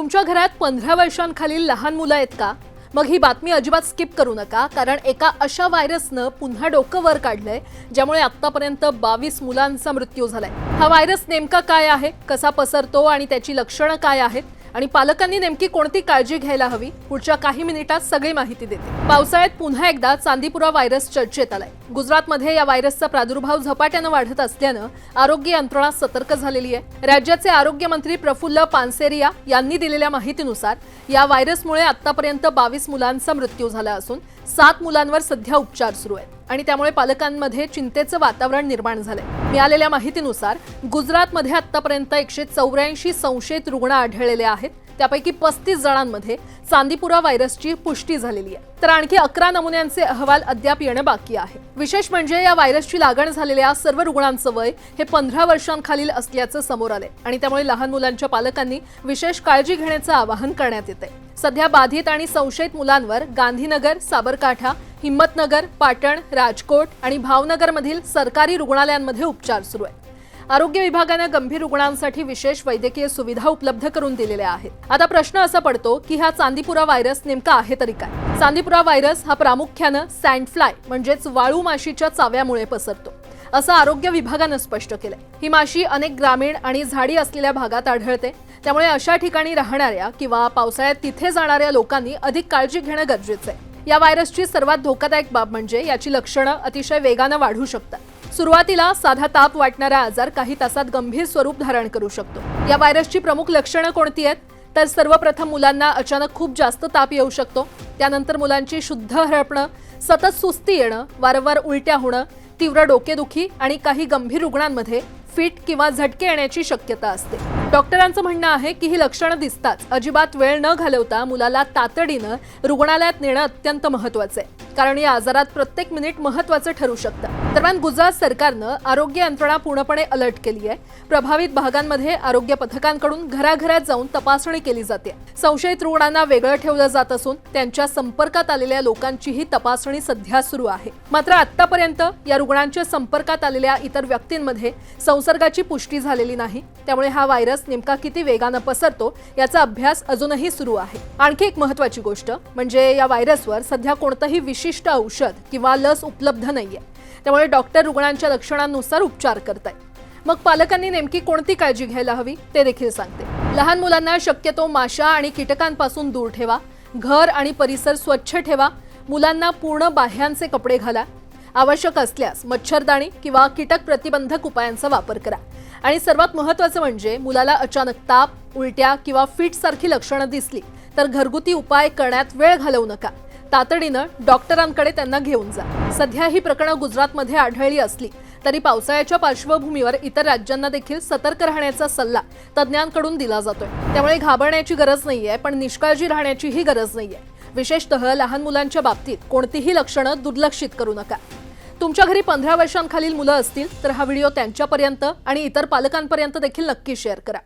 तुमच्या घरात 15 वर्षांखालील लहान मुलं आहेत का? मग ही बातमी अजिबात स्किप करू नका, कारण एका अशा व्हायरसनं पुन्हा डोकं वर काढलंय ज्यामुळे आतापर्यंत 22 मुलांचा मृत्यू झालाय। हा व्हायरस नेमका काय आहे, कसा पसरतो आणि त्याची लक्षणं काय आहेत आणि पालकांनी नेमकी कोणती काळजी घ्यायला हवी, पुढच्या काही मिनिटात सगळी माहिती देते। पावसाळ्यात पुन्हा एकदा चांदीपुरा व्हायरस चर्चेत आलाय। गुजरातमध्ये या व्हायरसचा प्रादुर्भाव झपाट्याने वाढत असल्यानं आरोग्य यंत्रणा सतर्क झालेली आहे। राज्याचे आरोग्य मंत्री प्रफुल्ल पानसरेरिया यांनी दिलेल्या माहितीनुसार या व्हायरसमुळे आतापर्यंत 22 मुलांचा मृत्यू झाला असून 7 मुलांवर सध्या उपचार सुरू आहेत आणि त्यामुळे पालकांमध्ये चिंतेचं वातावरण निर्माण झालंय। मिळालेल्या माहितीनुसार गुजरातमध्ये आतापर्यंत 184 संशयित रुग्ण आढळलेले आहेत। त्यापैकी 35 जणांमध्ये चांदीपुरा व्हायरसची पुष्टी झालेली आहे, तर आणखी 11 नमुन्यांचे अहवाल अद्याप येणं बाकी आहे। विशेष म्हणजे या व्हायरसची लागण झालेल्या सर्व रुग्णांचं वय हे 15 वर्षांखालील असल्याचं समोर आलंय आणि त्यामुळे लहान मुलांच्या पालकांनी विशेष काळजी घेण्याचं आवाहन करण्यात येतंय। सध्या बाधित आणि संशयित मुलांवर गांधीनगर, साबरकांठा, हिम्मतनगर, पाटण, राजकोट आणि भावनगरमधील सरकारी रुग्णालयांमध्ये उपचार सुरू आहेत। आरोग्य विभागाने गंभीर रुग्णांसाठी विशेष वैद्यकीय सुविधा उपलब्ध करून दिलेल्या आहेत। आता प्रश्न असा पडतो की हा चांदीपुरा व्हायरस नेमका आहे तरी काय? चांदीपुरा व्हायरस हा प्रामुख्याने सँडफ्लाय म्हणजेच वाळू माशीच्या चाव्यामुळे पसरतो, असं आरोग्य विभागाने स्पष्ट केलंय। ही माशी अनेक ग्रामीण आणि झाडी असलेल्या भागात आढळते, त्यामुळे अशा ठिकाणी राहणाऱ्या किंवा पावसाळ्यात तिथे जाणाऱ्या लोकांनी अधिक काळजी घेणं गरजेचं आहे। या व्हायरसची सर्वात धोकादायक बाब म्हणजे याची लक्षणं अतिशय वेगाने वाढू शकतात। सुरुवातीला साधा ताप वाटणारा आजार काही तासात गंभीर स्वरूप धारण करू शकतो। या व्हायरसची प्रमुख लक्षणं कोणती आहेत? तर सर्वप्रथम मुलांना अचानक खूप जास्त ताप येऊ शकतो, त्यानंतर मुलांची शुद्ध हरपणं, सतत सुस्ती येणं, वारंवार उलट्या होणं, तीव्र डोकेदुखी आणि काही गंभीर रुग्णांमध्ये फिट किंवा झटके येण्याची शक्यता असते। डॉक्टरांचं म्हणणं आहे की ही लक्षणं दिसताच अजिबात वेळ न घालवता मुलाला तातडीनं रुग्णालयात नेणं अत्यंत महत्त्वाचं आहे, कारण या आजारात प्रत्येक मिनिट महत्त्वाचं ठरू शकतं। दरम्यान गुजरात सरकारनं आरोग्य यंत्रणा पूर्णपणे अलर्ट केली आहे। प्रभावित भागांमध्ये आरोग्य पथकांकडून घराघरात जाऊन तपासणी केली जाते। संशयित रुग्णांना वेगळं ठेवलं जात असून त्यांच्या संपर्कात आलेल्या लोकांचीही तपासणी सध्या सुरू आहे। मात्र आतापर्यंत या रुग्णांच्या संपर्कात आलेल्या इतर व्यक्तींमध्ये संसर्गाची पुष्टी झालेली नाही, त्यामुळे हा व्हायरस नेमका किती वेगाने पसरतो याचा अभ्यास अजूनही सुरू आहे। आणखी एक महत्त्वाची गोष्ट म्हणजे या व्हायरसवर सध्या कोणतंही विशिष्ट औषध किंवा लस उपलब्ध नाहीये, त्यामुळे डॉक्टर रुग्णांच्या लक्षणांनुसार उपचार करतायत। मग पालकांनी नेमकी कोणती काळजी घ्यायला हवी ते देखील सांगते। लहान मुलांना शक्यतो माशा आणि कीटकांपासून दूर ठेवा, घर आणि परिसर स्वच्छ ठेवा, मुलांना पूर्ण बाह्यांचे कपडे घाला, आवश्यक असल्यास मच्छरदाणी किंवा कीटक प्रतिबंधक उपायांचा वापर करा आणि सर्वात महत्त्वाचं म्हणजे मुलाला अचानक ताप, उलट्या किंवा फिट सारखी लक्षणं दिसली तर घरगुती उपाय करण्यात वेळ घालवू नका, तातडीनं डॉक्टरांकडे त्यांना घेऊन जा। सध्या ही प्रकरणं गुजरातमध्ये आढळली असली तरी पावसाळ्याच्या पार्श्वभूमीवर इतर राज्यांना देखील सतर्क राहण्याचा सल्ला तज्ज्ञांकडून दिला जातोय, त्यामुळे घाबरण्याची गरज नाहीये, पण निष्काळजी राहण्याचीही गरज नाहीये। विशेषतः लहान मुलांच्या बाबतीत कोणतीही लक्षणं दुर्लक्षित करू नका। तुमच्या घरी 15 वर्षांखालील मुलं असतील तर हा व्हिडिओ त्यांच्यापर्यंत आणि इतर पालकांपर्यंत देखील नक्की शेअर करा।